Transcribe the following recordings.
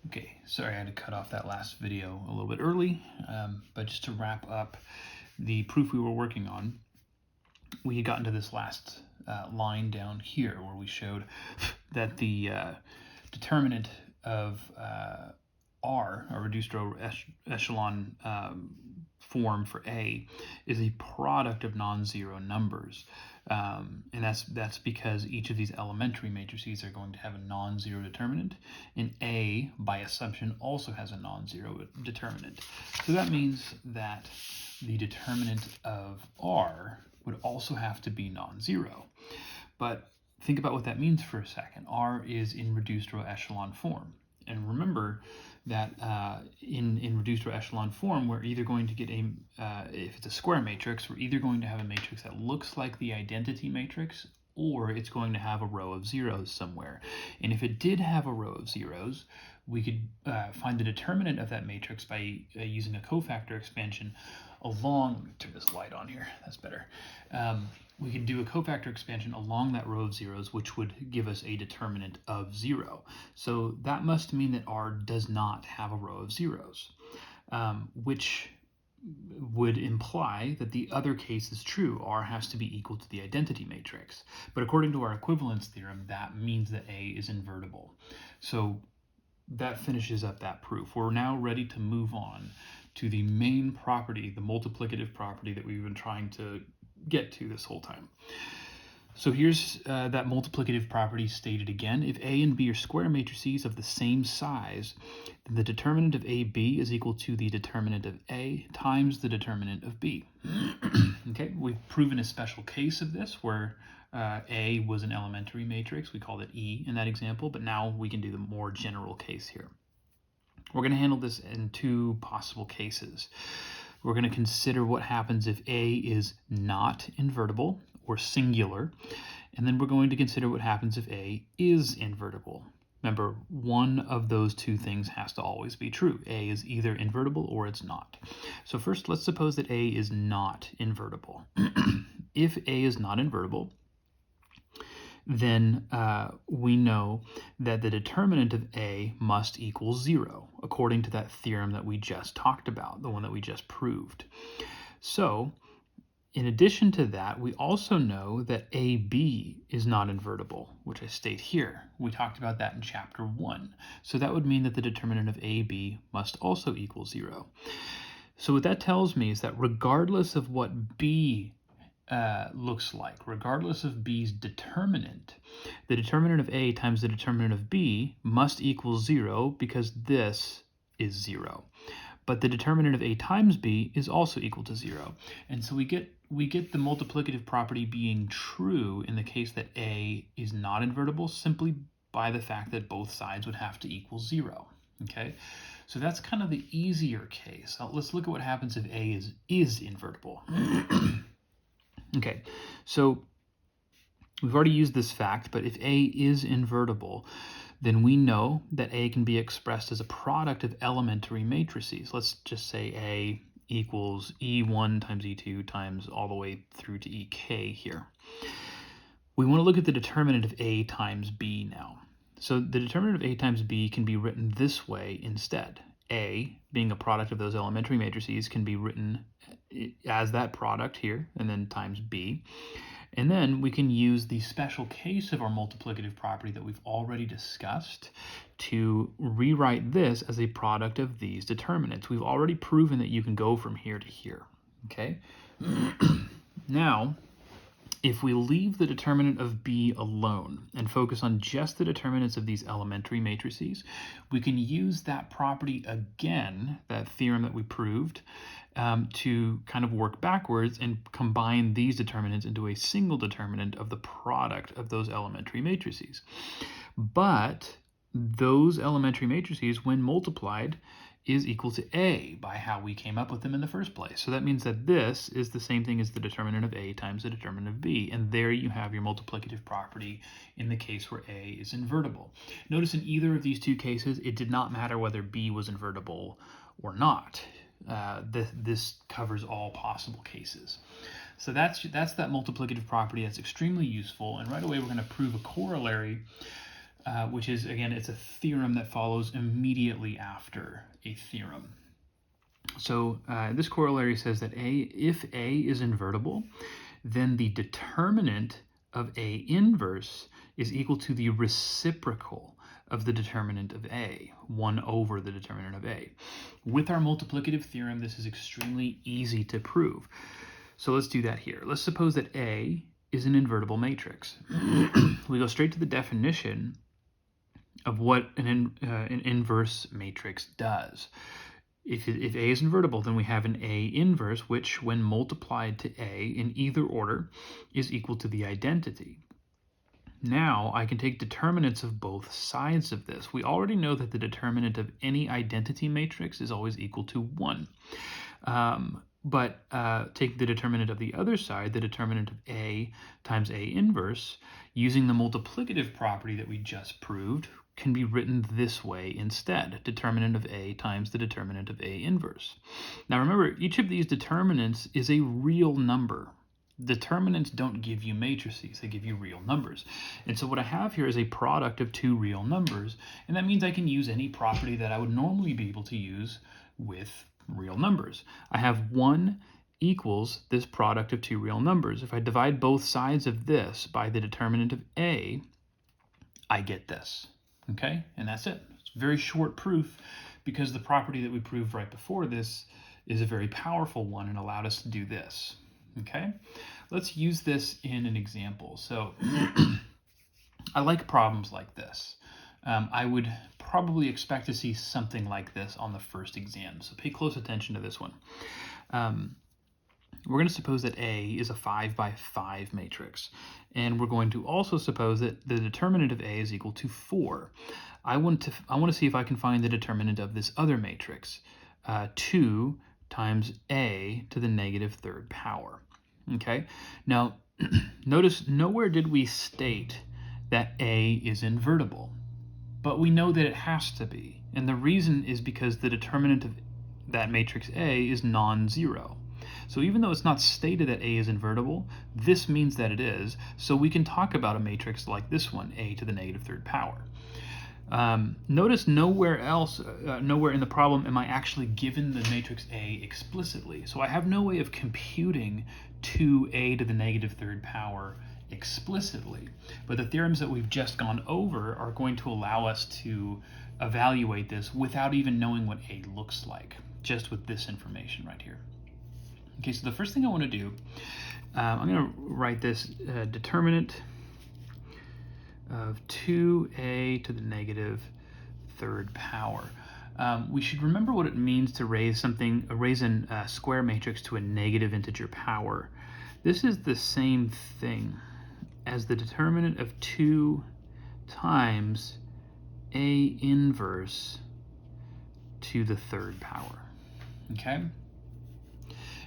Okay, sorry I had to cut off that last video a little bit early, but just to wrap up the proof we were working on, we had gotten to this last line down here where we showed that the determinant of R, a reduced row echelon form for A, is a product of non-zero numbers. And that's because each of these elementary matrices are going to have a non-zero determinant, and A, by assumption, also has a non-zero determinant. So that means that the determinant of R would also have to be non-zero. But think about what that means for a second. R is in reduced row echelon form. And remember that in reduced row echelon form, we're either going to get if it's a square matrix, we're either going to have a matrix that looks like the identity matrix, or it's going to have a row of zeros somewhere. And if it did have a row of zeros, we could find the determinant of that matrix by using a cofactor expansion along, turn this light on here, that's better. We can do a cofactor expansion along that row of zeros, which would give us a determinant of 0. So that must mean that R does not have a row of zeros, which would imply that the other case is true. R has to be equal to the identity matrix. But according to our equivalence theorem, that means that A is invertible. So that finishes up that proof. We're now ready to move on to the main property, the multiplicative property that we've been trying to get to this whole time. So here's that multiplicative property stated again. If A and B are square matrices of the same size, then the determinant of AB is equal to the determinant of A times the determinant of B. Okay, we've proven a special case of this where A was an elementary matrix. We called it E in that example, but now we can do the more general case here. We're going to handle this in two possible cases. We're going to consider what happens if A is not invertible or singular, and then we're going to consider what happens if A is invertible. Remember, one of those two things has to always be true. A is either invertible or it's not. So first, let's suppose that A is not invertible. If A is not invertible, then we know that the determinant of A must equal 0, according to that theorem that we just talked about, the one that we just proved. So, in addition to that, we also know that AB is not invertible, which I state here. We talked about that in chapter 1. So that would mean that the determinant of AB must also equal 0. So what that tells me is that regardless of what B looks like, regardless of B's determinant, the determinant of A times the determinant of B must equal 0 because this is 0. But the determinant of A times B is also equal to 0. And so we get the multiplicative property being true in the case that A is not invertible simply by the fact that both sides would have to equal 0. Okay, so that's kind of the easier case. Now, let's look at what happens if A is invertible. Okay, so we've already used this fact, but if A is invertible, then we know that A can be expressed as a product of elementary matrices. Let's just say A equals E1 times E2 times all the way through to EK here. We want to look at the determinant of A times B now. So the determinant of A times B can be written this way instead. A, being a product of those elementary matrices, can be written as that product here, and then times B. And then we can use the special case of our multiplicative property that we've already discussed to rewrite this as a product of these determinants. We've already proven that you can go from here to here, okay? Now, if we leave the determinant of B alone and focus on just the determinants of these elementary matrices, we can use that property again, that theorem that we proved, to kind of work backwards and combine these determinants into a single determinant of the product of those elementary matrices. But those elementary matrices, when multiplied, is equal to A by how we came up with them in the first place. So that means that this is the same thing as the determinant of A times the determinant of B. And there you have your multiplicative property in the case where A is invertible. Notice in either of these two cases, it did not matter whether B was invertible or not. This covers all possible cases. So that's that multiplicative property. That's extremely useful. And right away, we're going to prove a corollary which is, again, it's a theorem that follows immediately after a theorem. So this corollary says that if A is invertible, then the determinant of A inverse is equal to the reciprocal of the determinant of A, 1 over the determinant of A. With our multiplicative theorem, this is extremely easy to prove. So let's do that here. Let's suppose that A is an invertible matrix. We go straight to the definition of what an inverse matrix does. If A is invertible, then we have an A inverse, which, when multiplied to A in either order, is equal to the identity. Now, I can take determinants of both sides of this. We already know that the determinant of any identity matrix is always equal to 1. But take the determinant of the other side, the determinant of A times A inverse, using the multiplicative property that we just proved, can be written this way instead: determinant of A times the determinant of A inverse. Now remember, each of these determinants is a real number. Determinants don't give you matrices, they give you real numbers. And so what I have here is a product of two real numbers, and that means I can use any property that I would normally be able to use with real numbers. I have 1 equals this product of two real numbers. If I divide both sides of this by the determinant of A, I get this. Okay, and that's it. It's a very short proof because the property that we proved right before this is a very powerful one and allowed us to do this. Okay, let's use this in an example. So I like problems like this. I would probably expect to see something like this on the first exam, so pay close attention to this one. We're going to suppose that A is a 5 by 5 matrix, and we're going to also suppose that the determinant of A is equal to 4. I want to see if I can find the determinant of this other matrix, 2 times A to the negative third power. Okay, now notice nowhere did we state that A is invertible, but we know that it has to be, and the reason is because the determinant of that matrix A is non-zero. So even though it's not stated that A is invertible, this means that it is, so we can talk about a matrix like this one, A to the negative third power. Notice nowhere in the problem am I actually given the matrix A explicitly, so I have no way of computing 2A to the negative third power explicitly, but the theorems that we've just gone over are going to allow us to evaluate this without even knowing what A looks like, just with this information right here. Okay, so the first thing I want to do, I'm going to write this determinant of 2A to the negative third power. We should remember what it means to raise a square matrix to a negative integer power. This is the same thing as the determinant of 2 times A inverse to the third power. Okay?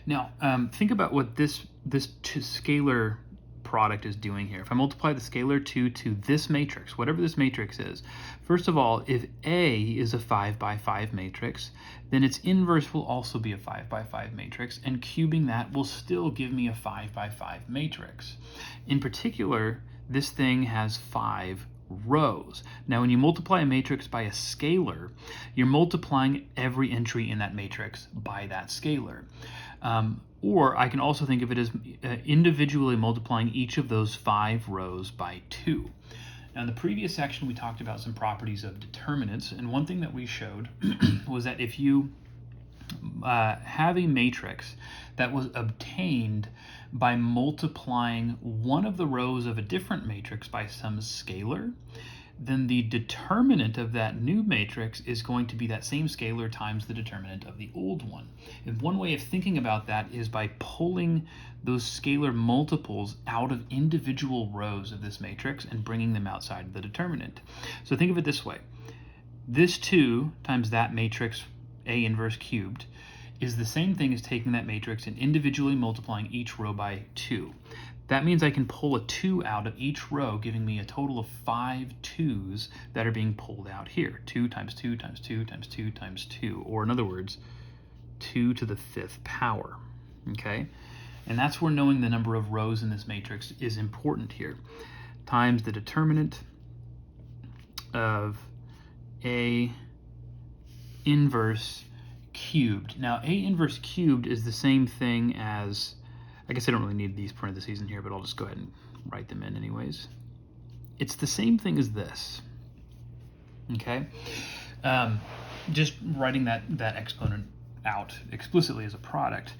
Now, think about what this scalar product is doing here. If I multiply the scalar 2 to this matrix, whatever this matrix is, first of all, if A is a 5 by 5 matrix, then its inverse will also be a 5 by 5 matrix, and cubing that will still give me a 5 by 5 matrix. In particular, this thing has 5 rows. Now, when you multiply a matrix by a scalar, you're multiplying every entry in that matrix by that scalar. Or I can also think of it as individually multiplying each of those 5 rows by 2. Now, in the previous section, we talked about some properties of determinants, and one thing that we showed was that if you have a matrix that was obtained by multiplying one of the rows of a different matrix by some scalar, then the determinant of that new matrix is going to be that same scalar times the determinant of the old one. And one way of thinking about that is by pulling those scalar multiples out of individual rows of this matrix and bringing them outside of the determinant. So think of it this way. This 2 times that matrix A inverse cubed is the same thing as taking that matrix and individually multiplying each row by 2. That means I can pull a 2 out of each row, giving me a total of 5 2's that are being pulled out here. 2 times 2 times 2 times 2 times 2, or in other words, 2 to the 5th power, okay? And that's where knowing the number of rows in this matrix is important here. Times the determinant of A inverse cubed. Now, A inverse cubed is the same thing as, I guess I don't really need these parentheses in here, but I'll just go ahead and write them in anyways. It's the same thing as this, okay? Just writing that exponent out explicitly as a product.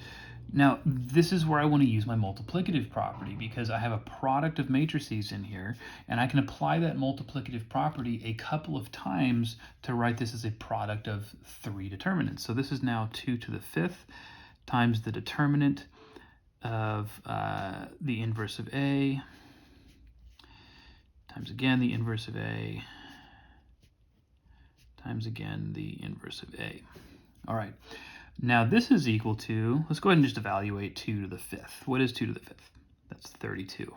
Now, this is where I want to use my multiplicative property, because I have a product of matrices in here, and I can apply that multiplicative property a couple of times to write this as a product of 3 determinants. So this is now 2 to the 5th times the determinant of the inverse of A, times again the inverse of A, times again the inverse of A. All right. Now this is equal to, let's go ahead and just evaluate 2 to the 5th. What is 2 to the 5th? That's 32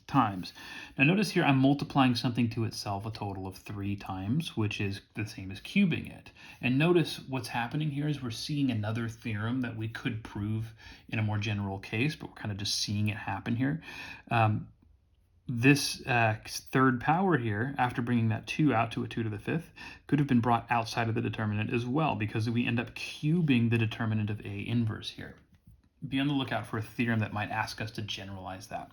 times. Now notice here I'm multiplying something to itself a total of 3 times, which is the same as cubing it. And notice what's happening here is we're seeing another theorem that we could prove in a more general case, but we're kind of just seeing it happen here. This third power here, after bringing that 2 out to a 2 to the 5th, could have been brought outside of the determinant as well, because we end up cubing the determinant of A inverse here. Be on the lookout for a theorem that might ask us to generalize that.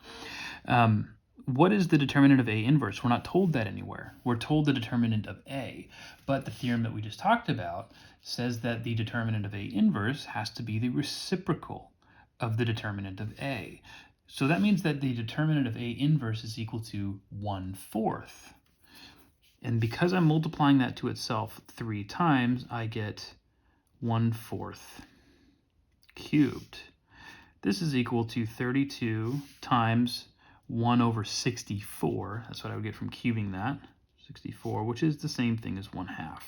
What is the determinant of A inverse? We're not told that anywhere. We're told the determinant of A, but the theorem that we just talked about says that the determinant of A inverse has to be the reciprocal of the determinant of A. So that means that the determinant of A inverse is equal to 1/4. And because I'm multiplying that to itself 3 times, I get 1/4 cubed. This is equal to 32 times 1 over 64. That's what I would get from cubing that, 64, which is the same thing as 1/2.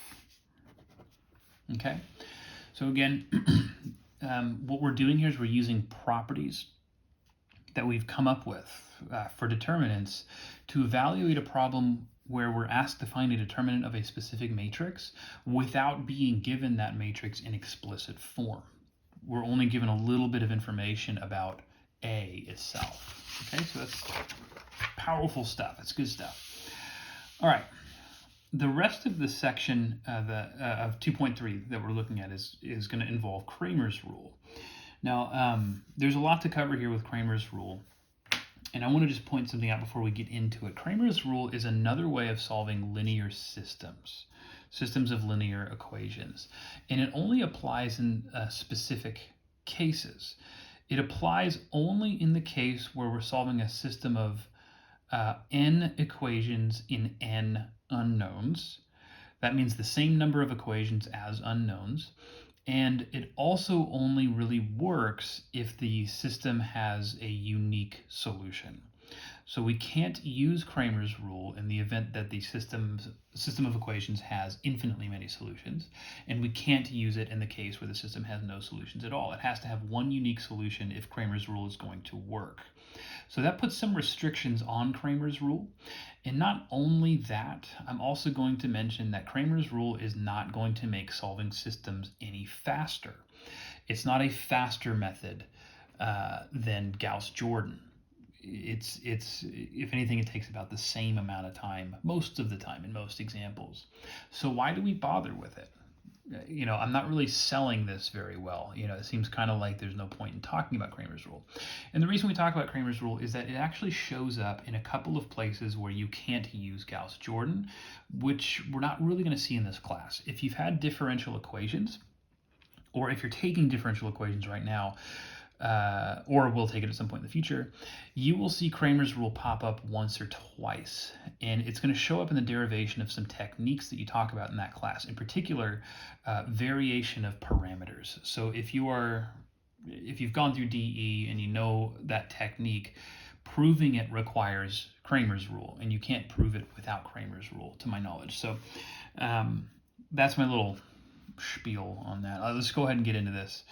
Okay, so again, what we're doing here is we're using properties that we've come up with for determinants to evaluate a problem where we're asked to find a determinant of a specific matrix without being given that matrix in explicit form. We're only given a little bit of information about A itself. Okay, so that's powerful stuff. That's good stuff. All right. The rest of the section of 2.3 that we're looking at is going to involve Cramer's rule. Now, there's a lot to cover here with Cramer's rule, and I want to just point something out before we get into it. Cramer's rule is another way of solving linear systems of linear equations, and it only applies in specific cases. It applies only in the case where we're solving a system of n equations in n unknowns. That means the same number of equations as unknowns. And it also only really works if the system has a unique solution. So we can't use Cramer's rule in the event that the system of equations has infinitely many solutions, and we can't use it in the case where the system has no solutions at all. It has to have one unique solution if Cramer's rule is going to work. So that puts some restrictions on Cramer's rule. And not only that, I'm also going to mention that Cramer's rule is not going to make solving systems any faster. It's not a faster method than Gauss-Jordan. It's if anything, it takes about the same amount of time most of the time in most examples. So why do we bother with it? You know, I'm not really selling this very well. You know, it seems kind of like there's no point in talking about Cramer's rule. And the reason we talk about Cramer's rule is that it actually shows up in a couple of places where you can't use Gauss-Jordan, which we're not really going to see in this class. If you've had differential equations, or if you're taking differential equations right now, or will take it at some point in the future, you will see Cramer's rule pop up once or twice. And it's going to show up in the derivation of some techniques that you talk about in that class, in particular, variation of parameters. So if you've gone through DE and you know that technique, proving it requires Cramer's rule, and you can't prove it without Cramer's rule, to my knowledge. So that's my little spiel on that. Let's go ahead and get into this.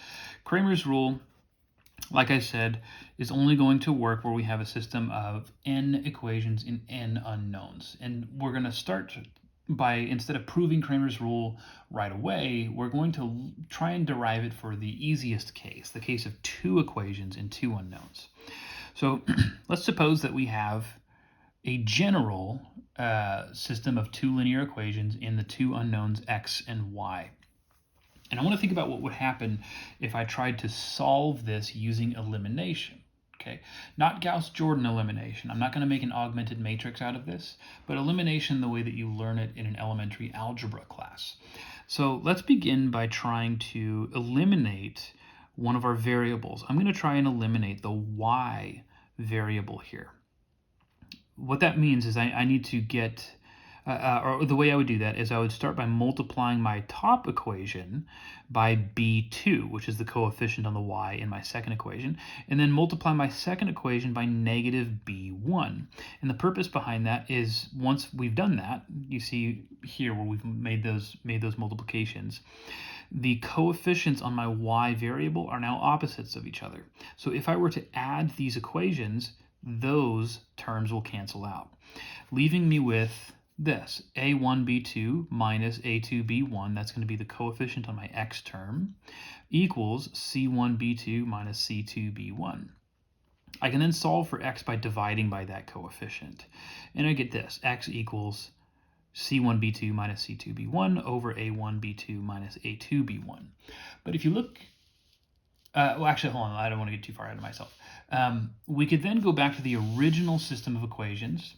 Cramer's rule, like I said, is only going to work where we have a system of n equations in n unknowns. And we're going to start by, instead of proving Cramer's rule right away, we're going to try and derive it for the easiest case, the case of 2 equations in 2 unknowns. So let's suppose that we have a general system of two linear equations in the two unknowns x and y. And I want to think about what would happen if I tried to solve this using elimination. Okay, not Gauss-Jordan elimination. I'm not going to make an augmented matrix out of this, but elimination the way that you learn it in an elementary algebra class. So let's begin by trying to eliminate one of our variables. I'm going to try and eliminate the y variable here. What that means is I need to get, or the way I would do that is I would start by multiplying my top equation by b2, which is the coefficient on the y in my second equation, and then multiply my second equation by negative b1. And the purpose behind that is once we've done that, you see here where we've made those multiplications, the coefficients on my y variable are now opposites of each other. So if I were to add these equations, those terms will cancel out, leaving me with this, a1b2 minus a2b1, that's going to be the coefficient on my x term, equals c1b2 minus c2b1. I can then solve for x by dividing by that coefficient, and I get this, x equals c1b2 minus c2b1 over a1b2 minus a2b1. But if you look, well, actually, hold on, I don't want to get too far ahead of myself. We could then go back to the original system of equations,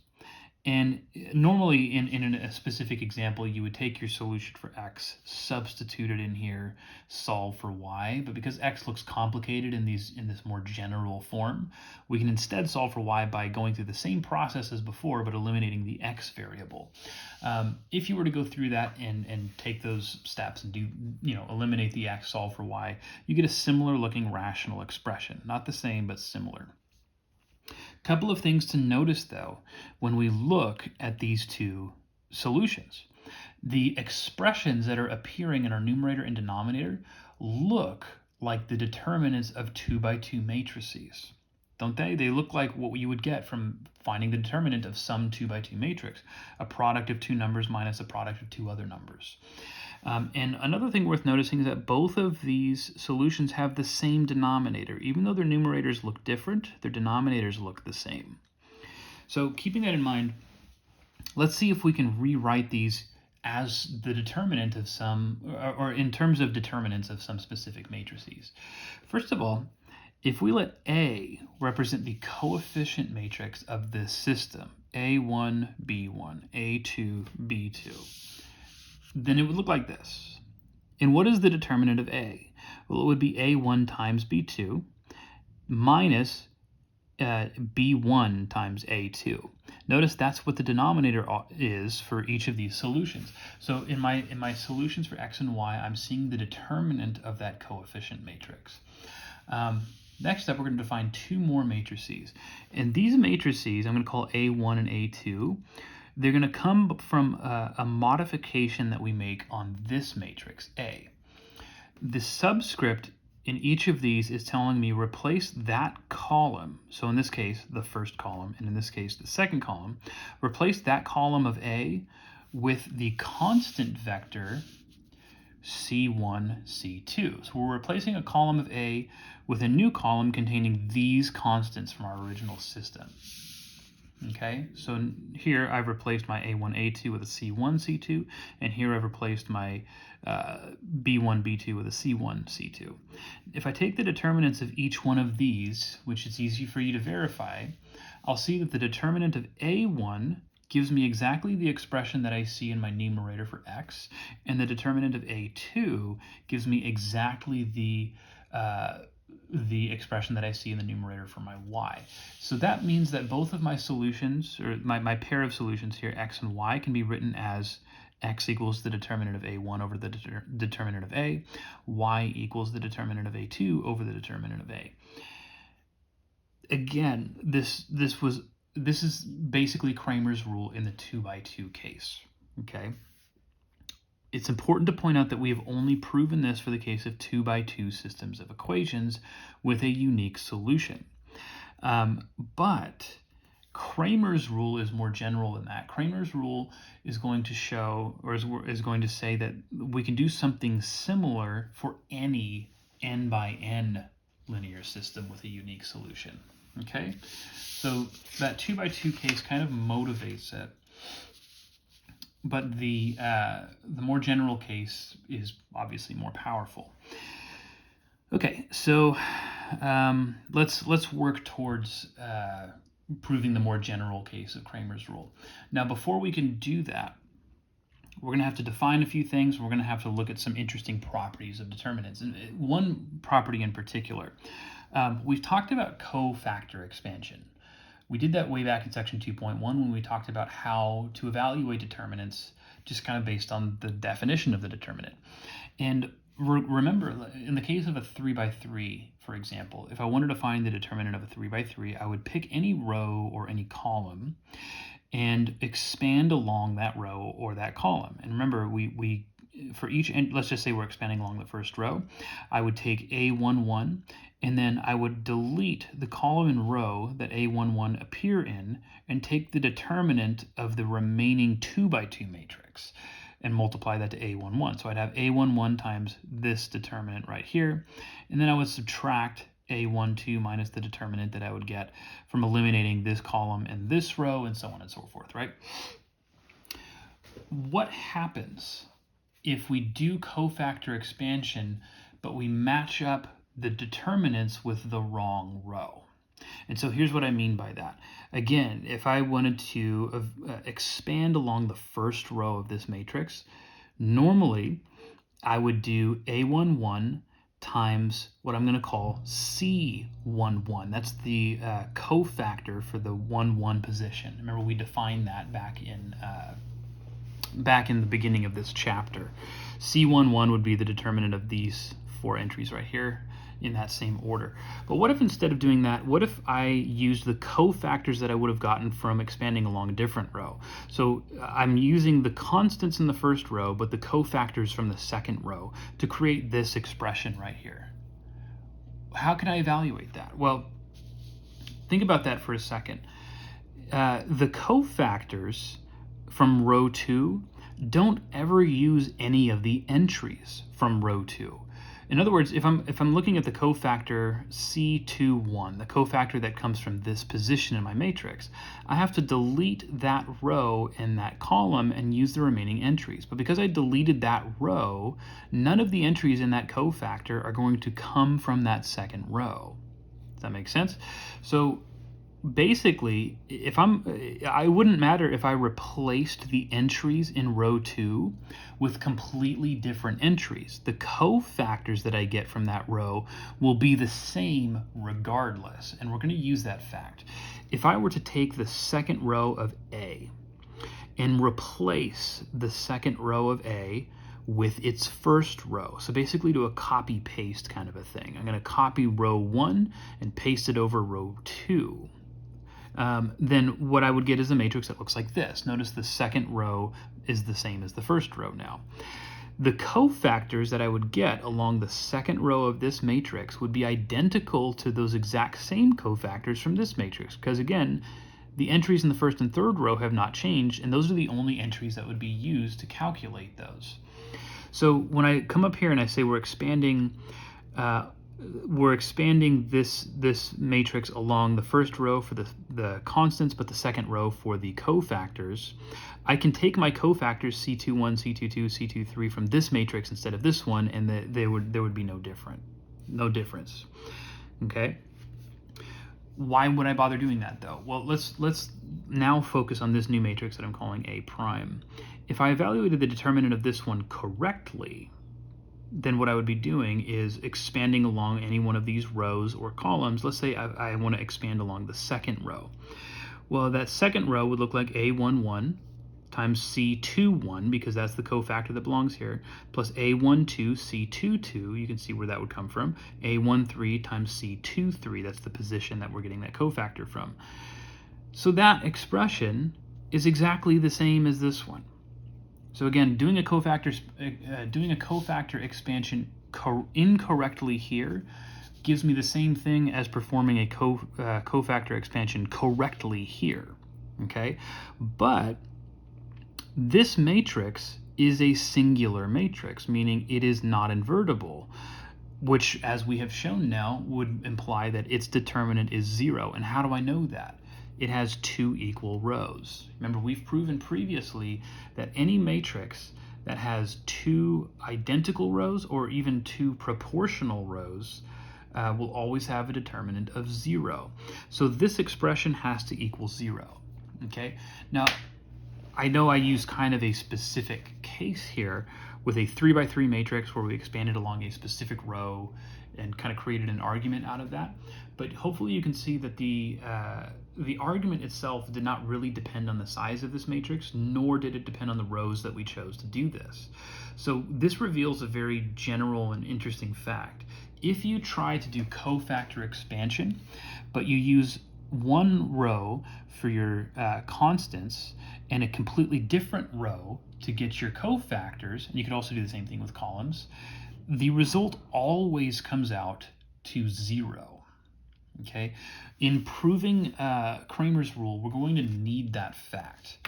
and normally in a specific example, you would take your solution for x, substitute it in here, solve for y, but because x looks complicated in this more general form, we can instead solve for y by going through the same process as before, but eliminating the x variable. If you were to go through that and take those steps and do, eliminate the x, solve for y, you get a similar looking rational expression. Not the same, but similar. Couple of things to notice, though, when we look at these two solutions. The expressions that are appearing in our numerator and denominator look like the determinants of 2 by 2 matrices, don't they? They look like what you would get from finding the determinant of some 2 by 2 matrix, a product of two numbers minus a product of two other numbers. And another thing worth noticing is that both of these solutions have the same denominator. Even though their numerators look different, their denominators look the same. So keeping that in mind, let's see if we can rewrite these as the determinant of some, or in terms of determinants of some specific matrices. First of all, if we let A represent the coefficient matrix of this system, A1, B1, A2, B2, then it would look like this. And what is the determinant of A? Well, it would be A1 times B2 minus B1 times A2. Notice that's what the denominator is for each of these solutions. So in my solutions for x and y, I'm seeing the determinant of that coefficient matrix. Next up, we're going to define two more matrices. And these matrices, I'm going to call A1 and A2. They're going to come from a modification that we make on this matrix, A. The subscript in each of these is telling me replace that column, so in this case, the first column, and in this case, the second column, replace that column of A with the constant vector C1, C2. So we're replacing a column of A with a new column containing these constants from our original system. Okay, so here I've replaced my A1, A2 with a C1, C2, and here I've replaced my B1, B2 with a C1, C2. If I take the determinants of each one of these, which is easy for you to verify, I'll see that the determinant of A1 gives me exactly the expression that I see in my numerator for x, and the determinant of A2 gives me exactly the expression that I see in the numerator for my y. So that means that both of my solutions, or my pair of solutions here, x and y, can be written as x equals the determinant of A1 over the determinant of A, y equals the determinant of A2 over the determinant of A. Again, this is basically Cramer's rule in the 2 by 2 case, okay? It's important to point out that we have only proven this for the case of 2 by 2 systems of equations with a unique solution. But Cramer's rule is more general than that. Cramer's rule is going to show, or is going to say that we can do something similar for any n by n linear system with a unique solution. Okay, so that 2 by 2 case kind of motivates it, but the more general case is obviously more powerful. Okay, so let's work towards proving the more general case of Cramer's rule. Now, before we can do that, we're going to have to define a few things. We're going to have to look at some interesting properties of determinants. And one property in particular, we've talked about cofactor expansion. We did that way back in section 2.1 when we talked about how to evaluate determinants just kind of based on the definition of the determinant. And remember, in the case of a 3 by 3, for example, if I wanted to find the determinant of a 3 by 3, I would pick any row or any column and expand along that row or that column. And remember, we for each, let's just say we're expanding along the first row, I would take A11, and then I would delete the column and row that A11 appear in and take the determinant of the remaining 2 by 2 matrix and multiply that to A11. So I'd have A11 times this determinant right here, and then I would subtract A12 minus the determinant that I would get from eliminating this column and this row, and so on and so forth, right? What happens if we do cofactor expansion, but we match up the determinants with the wrong row? And so here's what I mean by that. Again, if I wanted to expand along the first row of this matrix, normally I would do A11 times what I'm going to call C11. That's the cofactor for the 1, 1 position. Remember, we defined that back in the beginning of this chapter. C11 would be the determinant of these 4 entries right here in that same order. But what if instead of doing that, what if I used the cofactors that I would have gotten from expanding along a different row? So I'm using the constants in the first row, but the cofactors from the second row to create this expression right here. How can I evaluate that? Well, think about that for a second. The cofactors from row 2 don't ever use any of the entries from row 2. In other words, if I'm looking at the cofactor C21, the cofactor that comes from this position in my matrix, I have to delete that row and that column and use the remaining entries. But because I deleted that row, none of the entries in that cofactor are going to come from that second row. Does that make sense? So basically, I wouldn't matter if I replaced the entries in row 2 with completely different entries. The cofactors that I get from that row will be the same regardless, and we're going to use that fact. If I were to take the second row of A and replace the second row of A with its first row, so basically do a copy paste kind of a thing. I'm going to copy row 1 and paste it over row 2. Then what I would get is a matrix that looks like this. Notice the second row is the same as the first row now. The cofactors that I would get along the second row of this matrix would be identical to those exact same cofactors from this matrix, because again, the entries in the first and third row have not changed, and those are the only entries that would be used to calculate those. So when I come up here and I say we're expanding this matrix along the first row for the constants, but the second row for the cofactors, I can take my cofactors C21, C22, C23 from this matrix instead of this one, and there would be no difference. Okay. Why would I bother doing that though? Well, let's now focus on this new matrix that I'm calling A prime. If I evaluated the determinant of this one correctly, then what I would be doing is expanding along any one of these rows or columns. Let's say I want to expand along the second row. Well, that second row would look like A11 times C21, because that's the cofactor that belongs here, plus A12 C22, you can see where that would come from, A13 times C23, that's the position that we're getting that cofactor from. So that expression is exactly the same as this one. So again, doing a cofactor expansion incorrectly here gives me the same thing as performing a cofactor expansion correctly here. Okay, but this matrix is a singular matrix, meaning it is not invertible. which, as we have shown now, would imply that its determinant is 0. And how do I know that? It has 2 equal rows. Remember, we've proven previously that any matrix that has 2 identical rows or even 2 proportional rows will always have a determinant of 0. So this expression has to equal 0. Okay? Now, I know I use kind of a specific case here with a 3 by 3 matrix where we expanded along a specific row and kind of created an argument out of that. But hopefully you can see that the argument itself did not really depend on the size of this matrix, nor did it depend on the rows that we chose to do this. So this reveals a very general and interesting fact. If you try to do cofactor expansion, but you use one row for your constants and a completely different row to get your cofactors, and you can also do the same thing with columns, the result always comes out to 0. Okay? In proving Cramer's rule, we're going to need that fact.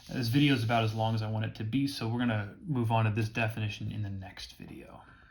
This video is about as long as I want it to be, so we're going to move on to this definition in the next video.